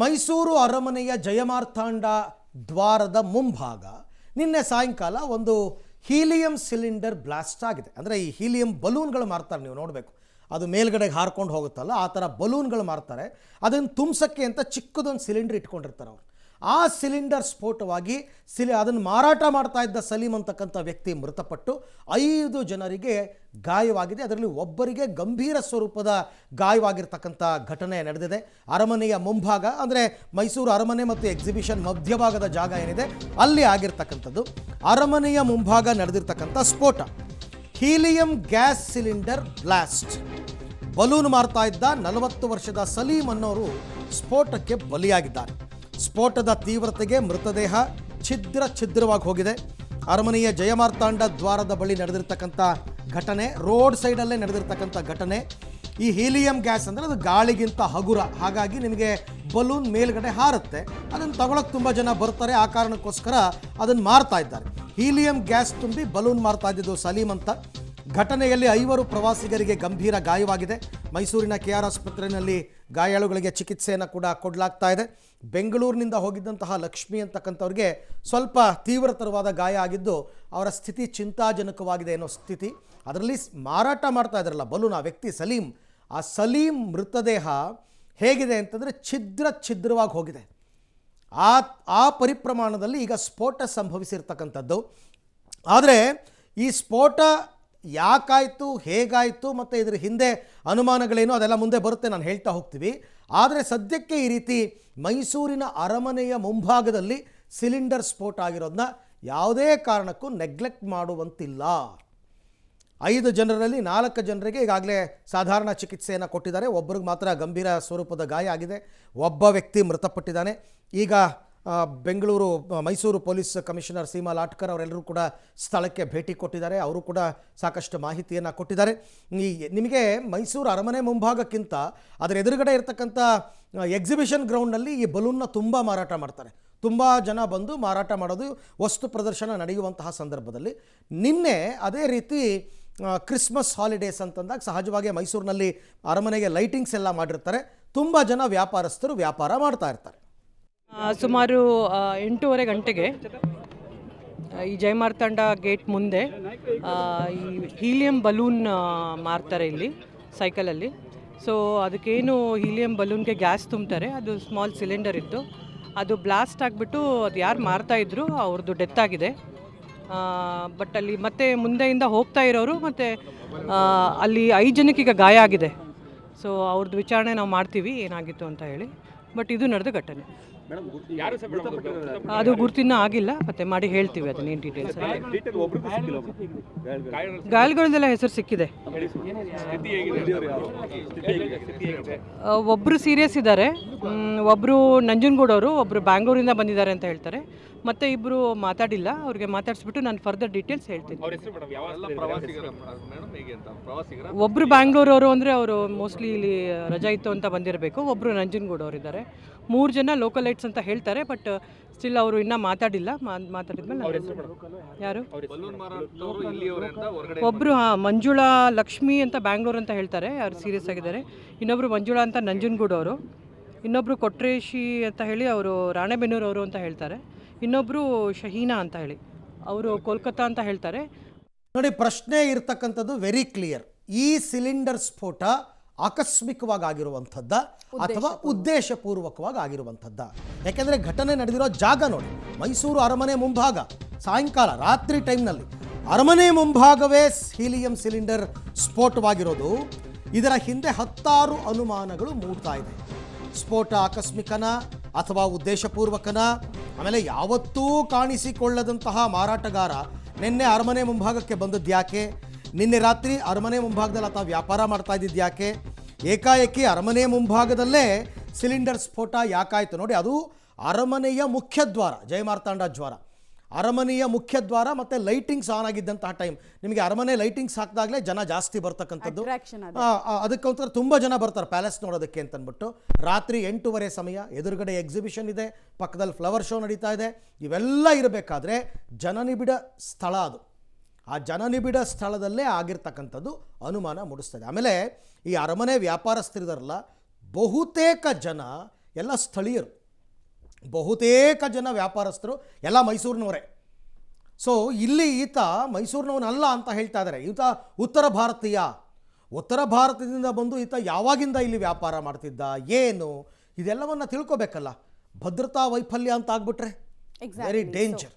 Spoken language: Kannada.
ಮೈಸೂರು ಅರಮನೆಯ ಜಯಮಾರ್ತಾಂಡ ದ್ವಾರದ ಮುಂಭಾಗ ನಿನ್ನೆ ಸಾಯಂಕಾಲ ಒಂದು ಹೀಲಿಯಂ ಸಿಲಿಂಡರ್ ಬ್ಲಾಸ್ಟ್ ಆಗಿದೆ. ಅಂದರೆ ಈ ಹೀಲಿಯಂ ಬಲೂನ್ಗಳು ಮಾರ್ತಾರೆ, ನೀವು ನೋಡಬೇಕು, ಅದು ಮೇಲ್ಗಡೆಗೆ ಹಾರ್ಕೊಂಡು ಹೋಗುತ್ತಲ್ಲ, ಆ ಥರ ಬಲೂನ್ಗಳು ಮಾರ್ತಾರೆ. ಅದನ್ನು ತುಂಬಿಸೋಕ್ಕೆ ಅಂತ ಚಿಕ್ಕದೊಂದು ಸಿಲಿಂಡರ್ ಇಟ್ಕೊಂಡಿರ್ತಾರೆ ಅವರು. ಆ ಸಿಲಿಂಡರ್ ಸ್ಫೋಟವಾಗಿ ಅದನ್ನು ಮಾರಾಟ ಮಾಡ್ತಾ ಇದ್ದ ಸಲೀಂ ಅಂತಕ್ಕಂಥ ವ್ಯಕ್ತಿ ಮೃತಪಟ್ಟು 5 ಜನರಿಗೆ ಗಾಯವಾಗಿದೆ. ಅದರಲ್ಲಿ ಒಬ್ಬರಿಗೆ ಗಂಭೀರ ಸ್ವರೂಪದ ಗಾಯವಾಗಿರ್ತಕ್ಕಂಥ ಘಟನೆ ನಡೆದಿದೆ. ಅರಮನೆಯ ಮುಂಭಾಗ, ಅಂದರೆ ಮೈಸೂರು ಅರಮನೆ ಮತ್ತು ಎಕ್ಸಿಬಿಷನ್ ಮಧ್ಯಭಾಗದ ಜಾಗ ಏನಿದೆ ಅಲ್ಲಿ ಆಗಿರ್ತಕ್ಕಂಥದ್ದು. ಅರಮನೆಯ ಮುಂಭಾಗ ನಡೆದಿರ್ತಕ್ಕಂಥ ಸ್ಫೋಟ, helium gas cylinder blast. Balloon ಮಾರ್ತಾ ಇದ್ದ 40 ವರ್ಷದ ಸಲೀಂ ಅನ್ನೋರು ಸ್ಫೋಟಕ್ಕೆ ಬಲಿಯಾಗಿದ್ದಾರೆ. ಸ್ಫೋಟದ ತೀವ್ರತೆಗೆ ಮೃತದೇಹ ಛಿದ್ರವಾಗಿ ಹೋಗಿದೆ. ಅರಮನೆಯ ಜಯಮಾರ್ತಾಂಡ ದ್ವಾರದ ಬಳಿ ನಡೆದಿರ್ತಕ್ಕಂಥ ಘಟನೆ, ರೋಡ್ ಸೈಡಲ್ಲೇ ನಡೆದಿರ್ತಕ್ಕಂಥ ಘಟನೆ. ಈ ಹೀಲಿಯಂ ಗ್ಯಾಸ್ ಅಂದರೆ ಅದು ಗಾಳಿಗಿಂತ ಹಗುರ, ಹಾಗಾಗಿ ನಿಮಗೆ ಬಲೂನ್ ಮೇಲ್ಗಡೆ ಹಾರುತ್ತೆ. ಅದನ್ನು ತಗೊಳಕ್ಕೆ ತುಂಬ ಜನ ಬರ್ತಾರೆ, ಆ ಕಾರಣಕ್ಕೋಸ್ಕರ ಅದನ್ನು ಮಾರ್ತಾ ಇದ್ದಾರೆ. ಹೀಲಿಯಂ ಗ್ಯಾಸ್ ತುಂಬಿ ಬಲೂನ್ ಮಾರ್ತಾ ಇದ್ದಿದ್ದು ಸಲೀಂ ಅಂತ. ಘಟನೆಯಲ್ಲಿ 5 ಪ್ರವಾಸಿಗರಿಗೆ ಗಂಭೀರ ಗಾಯವಾಗಿದೆ. ಮೈಸೂರಿನ KR ಆಸ್ಪತ್ರೆಯಲ್ಲಿ ಗಾಯಾಳುಗಳಿಗೆ ಚಿಕಿತ್ಸೆಯನ್ನು ಕೂಡ ಕೊಡಲಾಗ್ತಾ ಇದೆ. ಬೆಂಗಳೂರಿನಿಂದ ಹೋಗಿದ್ದಂತಹ ಲಕ್ಷ್ಮಿ ಅಂತಕ್ಕಂಥವ್ರಿಗೆ ಸ್ವಲ್ಪ ತೀವ್ರತರವಾದ ಗಾಯ ಆಗಿದ್ದು ಅವರ ಸ್ಥಿತಿ ಚಿಂತಾಜನಕವಾಗಿದೆ ಅನ್ನೋ ಸ್ಥಿತಿ. ಅದರಲ್ಲಿ ಮಾರಾಟ ಮಾಡ್ತಾ ಇದ್ದಾರಲ್ಲ ಬಲೂನ್, ಆ ವ್ಯಕ್ತಿ ಸಲೀಂ, ಆ ಸಲೀಂ ಮೃತದೇಹ ಹೇಗಿದೆ ಅಂತಂದರೆ ಛಿದ್ರವಾಗಿ ಹೋಗಿದೆ. ಆ ಪರಿಪ್ರಮಾಣದಲ್ಲಿ ಈಗ ಸ್ಫೋಟ ಸಂಭವಿಸಿರ್ತಕ್ಕಂಥದ್ದು. ಆದರೆ ಈ ಸ್ಫೋಟ ಯಾಕಾಯಿತು, ಹೇಗಾಯಿತು ಮತ್ತು ಇದರ ಹಿಂದೆ ಅನುಮಾನಗಳೇನು, ಅದೆಲ್ಲ ಮುಂದೆ ಬರುತ್ತೆ, ನಾನು ಹೇಳ್ತಾ ಹೋಗ್ತೀವಿ. ಆದರೆ ಸದ್ಯಕ್ಕೆ ಈ ರೀತಿ ಮೈಸೂರಿನ ಅರಮನೆಯ ಮುಂಭಾಗದಲ್ಲಿ ಸಿಲಿಂಡರ್ ಸ್ಫೋಟ ಆಗಿರೋದನ್ನ ಯಾವುದೇ ಕಾರಣಕ್ಕೂ ನೆಗ್ಲೆಕ್ಟ್ ಮಾಡುವಂತಿಲ್ಲ. 5 ಜನರಲ್ಲಿ 4 ಜನರಿಗೆ ಈಗಾಗಲೇ ಸಾಧಾರಣ ಚಿಕಿತ್ಸೆಯನ್ನು ಕೊಟ್ಟಿದ್ದಾರೆ. ಒಬ್ಬರಿಗೆ ಮಾತ್ರ ಗಂಭೀರ ಸ್ವರೂಪದ ಗಾಯ ಆಗಿದೆ. ಒಬ್ಬ ವ್ಯಕ್ತಿ ಮೃತಪಟ್ಟಿದ್ದಾನೆ. ಈಗ ಮೈಸೂರು ಪೊಲೀಸ್ ಕಮಿಷನರ್ ಸೀಮಾ ಲಾಟ್ಕರ್ ಅವರೆಲ್ಲರೂ ಕೂಡ ಸ್ಥಳಕ್ಕೆ ಭೇಟಿ ಕೊಟ್ಟಿದ್ದಾರೆ. ಅವರು ಕೂಡ ಸಾಕಷ್ಟು ಮಾಹಿತಿಯನ್ನು ಕೊಟ್ಟಿದ್ದಾರೆ. ನಿಮಗೆ ಮೈಸೂರು ಅರಮನೆ ಮುಂಭಾಗಕ್ಕಿಂತ ಅದರ ಎದುರುಗಡೆ ಇರತಕ್ಕಂಥ ಎಕ್ಸಿಬಿಷನ್ ಗ್ರೌಂಡ್ನಲ್ಲಿ ಈ ಬಲೂನ್ನ ತುಂಬ ಮಾರಾಟ ಮಾಡ್ತಾರೆ. ತುಂಬ ಜನ ಬಂದು ಮಾರಾಟ ಮಾಡೋದು, ವಸ್ತು ಪ್ರದರ್ಶನ ನಡೆಯುವಂತಹ ಸಂದರ್ಭದಲ್ಲಿ ನಿನ್ನೆ ಅದೇ ರೀತಿ ಕ್ರಿಸ್ಮಸ್ ಹಾಲಿಡೇಸ್ ಅಂತಂದಾಗ ಸಹಜವಾಗಿ ಮೈಸೂರಿನಲ್ಲಿ ಅರಮನೆಗೆ ಲೈಟಿಂಗ್ಸ್ ಎಲ್ಲ ಮಾಡಿರ್ತಾರೆ. ತುಂಬ ಜನ ವ್ಯಾಪಾರಸ್ಥರು ವ್ಯಾಪಾರ ಮಾಡ್ತಾ ಇರ್ತಾರೆ. ಸುಮಾರು 8:30 ಗಂಟೆಗೆ ಈ ಜಯಮಾರ್ತಾಂಡ ಗೇಟ್ ಮುಂದೆ ಈ ಹೀಲಿಯಂ ಬಲೂನ್ ಮಾರ್ತಾರೆ ಇಲ್ಲಿ ಸೈಕಲಲ್ಲಿ. ಸೊ ಅದಕ್ಕೇನು ಹೀಲಿಯಂ ಬಲೂನ್ಗೆ ಗ್ಯಾಸ್ ತುಂಬ್ತಾರೆ, ಅದು ಸ್ಮಾಲ್ ಸಿಲಿಂಡರ್ ಇತ್ತು. ಅದು ಬ್ಲಾಸ್ಟ್ ಆಗಿಬಿಟ್ಟು ಅದು ಯಾರು ಮಾರ್ತಾಯಿದ್ರು ಅವ್ರದ್ದು ಡೆತ್ ಆಗಿದೆ. ಬಟ್ ಅಲ್ಲಿ ಮತ್ತೆ ಮುಂದೆಯಿಂದ ಹೋಗ್ತಾ ಇರೋರು ಮತ್ತು ಅಲ್ಲಿ 5 ಜನಕ್ಕೆ ಈಗ ಗಾಯ ಆಗಿದೆ. ಸೊ ಅವ್ರದ್ದು ವಿಚಾರಣೆ ನಾವು ಮಾಡ್ತೀವಿ ಏನಾಗಿತ್ತು ಅಂತ ಹೇಳಿ. ಬಟ್ ಇದು ನಡೆದ ಘಟನೆ, ಅದು ಗುರುತಿನ ಆಗಿಲ್ಲ, ಮತ್ತೆ ಮಾಡಿ ಹೇಳ್ತೀವಿ ಅದನ್ನೇನು ಡೀಟೇಲ್ಸ್. ಗಾಯಗಳದೆಲ್ಲ ಹೆಸರು ಸಿಕ್ಕಿದೆ. ಒಬ್ಬರು ಸೀರಿಯಸ್ ಇದ್ದಾರೆ, ಒಬ್ಬರು ನಂಜನಗೂಡವರು, ಒಬ್ಬರು ಬ್ಯಾಂಗ್ಳೂರಿಂದ ಬಂದಿದ್ದಾರೆ ಅಂತ ಹೇಳ್ತಾರೆ. ಮತ್ತೆ ಇಬ್ಬರು ಮಾತಾಡಿಲ್ಲ, ಅವ್ರಿಗೆ ಮಾತಾಡಿಸ್ಬಿಟ್ಟು ನಾನು ಫರ್ದರ್ ಡೀಟೇಲ್ಸ್ ಹೇಳ್ತೀನಿ. ಒಬ್ಬರು ಬ್ಯಾಂಗ್ಳೂರವರು ಅಂದರೆ ಅವರು ಮೋಸ್ಟ್ಲಿ ಇಲ್ಲಿ ರಜಾ ಇತ್ತು ಅಂತ ಬಂದಿರಬೇಕು. ಒಬ್ಬರು ನಂಜನಗೂಡವ್ರು ಇದ್ದಾರೆ. 3 ಜನ ಲೋಕಲೈಟ್ಸ್ ಅಂತ ಹೇಳ್ತಾರೆ. ಬಟ್ ಸ್ಟಿಲ್ ಅವರು ಇನ್ನೂ ಮಾತಾಡಿಲ್ಲ. ಮಾತಾಡಿದ್ಮೇಲೆ ಯಾರು ಒಬ್ಬರು ಮಂಜುಳಾ ಲಕ್ಷ್ಮಿ ಅಂತ ಬ್ಯಾಂಗ್ಳೂರ್ ಅಂತ ಹೇಳ್ತಾರೆ, ಯಾರು ಸೀರಿಯಸ್ ಆಗಿದ್ದಾರೆ. ಇನ್ನೊಬ್ಬರು ಮಂಜುಳಾ ಅಂತ ನಂಜನಗೂಡವರು. ಇನ್ನೊಬ್ಬರು ಕೊಟ್ರೇಶಿ ಅಂತ ಹೇಳಿ ಅವರು ರಾಣೆಬೆನ್ನೂರವರು ಅಂತ ಹೇಳ್ತಾರೆ. ಇನ್ನೊಬ್ಬರು ಶಹೀನಾ ಅಂತ ಹೇಳಿ ಅವರು ಕೋಲ್ಕತ್ತಾ ಅಂತ ಹೇಳ್ತಾರೆ. ನೋಡಿ, ಪ್ರಶ್ನೆ ಇರ್ತಕ್ಕಂಥದ್ದು ವೆರಿ ಕ್ಲಿಯರ್. ಈ ಸಿಲಿಂಡರ್ ಸ್ಫೋಟ ಆಕಸ್ಮಿಕವಾಗಿ ಆಗಿರುವಂಥದ್ದ ಅಥವಾ ಉದ್ದೇಶಪೂರ್ವಕವಾಗಿ ಆಗಿರುವಂಥದ್ದ? ಯಾಕೆಂದರೆ ಘಟನೆ ನಡೆದಿರೋ ಜಾಗ ನೋಡಿ, ಮೈಸೂರು ಅರಮನೆ ಮುಂಭಾಗ, ಸಾಯಂಕಾಲ ರಾತ್ರಿ ಟೈಮ್ನಲ್ಲಿ ಅರಮನೆ ಮುಂಭಾಗವೇ ಹೀಲಿಯಂ ಸಿಲಿಂಡರ್ ಸ್ಫೋಟವಾಗಿರೋದು. ಇದರ ಹಿಂದೆ 10 ಅನುಮಾನಗಳು ಮೂಡ್ತಾ ಇದೆ. ಸ್ಫೋಟ ಆಕಸ್ಮಿಕನ ಅಥವಾ ಉದ್ದೇಶಪೂರ್ವಕನ? ಆಮೇಲೆ ಯಾವತ್ತೂ ಕಾಣಿಸಿಕೊಳ್ಳದಂತಹ ಮಾರಾಟಗಾರ ನಿನ್ನೆ ಅರಮನೆ ಮುಂಭಾಗಕ್ಕೆ ಬಂದದ್ಯಾಕೆ? ನಿನ್ನೆ ರಾತ್ರಿ ಅರಮನೆ ಮುಂಭಾಗದಲ್ಲಿ ಆತ ವ್ಯಾಪಾರ ಮಾಡ್ತಾ ಇದ್ದಿದ್ಯಾಕೆ? ಏಕಾಏಕಿ ಅರಮನೆ ಮುಂಭಾಗದಲ್ಲೇ ಸಿಲಿಂಡರ್ ಸ್ಫೋಟ ಯಾಕಾಯಿತು? ನೋಡಿ, ಅದು ಅರಮನೆಯ ಮುಖ್ಯದ್ವಾರ, ಜಯಮಾರ್ತಾಂಡ ದ್ವಾರ, ಅರಮನೆಯ ಮುಖ್ಯದ್ವಾರ ಮತ್ತು ಲೈಟಿಂಗ್ಸ್ ಆನ್ ಆಗಿದ್ದಂತಹ ಟೈಮ್. ನಿಮಗೆ ಅರಮನೆ ಲೈಟಿಂಗ್ಸ್ ಹಾಕಿದಾಗಲೇ ಜನ ಜಾಸ್ತಿ ಬರ್ತಕ್ಕಂಥದ್ದು. ಅದಕ್ಕೋಸ್ಕರ ತುಂಬ ಜನ ಬರ್ತಾರೆ ಪ್ಯಾಲೇಸ್ ನೋಡೋದಕ್ಕೆ ಅಂತಂದ್ಬಿಟ್ಟು. ರಾತ್ರಿ 8:30 ಸಮಯ, ಎದುರುಗಡೆ ಎಕ್ಸಿಬಿಷನ್ ಇದೆ, ಪಕ್ಕದಲ್ಲಿ ಫ್ಲವರ್ ಶೋ ನಡೀತಾ ಇದೆ. ಇವೆಲ್ಲ ಇರಬೇಕಾದ್ರೆ ಜನನಿಬಿಡ ಸ್ಥಳ ಅದು. ಆ ಜನನಿಬಿಡ ಸ್ಥಳದಲ್ಲೇ ಆಗಿರ್ತಕ್ಕಂಥದ್ದು ಅನುಮಾನ ಮೂಡಿಸ್ತದೆ. ಆಮೇಲೆ ಈ ಅರಮನೆ ವ್ಯಾಪಾರಸ್ಥರಿದಾರಲ್ಲ, ಬಹುತೇಕ ಜನ ಎಲ್ಲ ಸ್ಥಳೀಯರು, ಬಹುತೇಕ ಜನ ವ್ಯಾಪಾರಸ್ಥರು ಎಲ್ಲ ಮೈಸೂರಿನವರೇ. ಸೊ ಇಲ್ಲಿ ಈತ ಮೈಸೂರಿನವನಲ್ಲ ಅಂತ ಹೇಳ್ತಾ ಇದ್ದಾರೆ. ಈತ ಉತ್ತರ ಭಾರತದಿಂದ ಬಂದು ಈತ ಯಾವಾಗಿಂದ ಇಲ್ಲಿ ವ್ಯಾಪಾರ ಮಾಡ್ತಿದ್ದ, ಏನು, ಇದೆಲ್ಲವನ್ನು ತಿಳ್ಕೊಬೇಕಲ್ಲ. ಭದ್ರತಾ ವೈಫಲ್ಯ ಅಂತ ಆಗ್ಬಿಟ್ರೆ ವೆರಿ ಡೇಂಜರ್.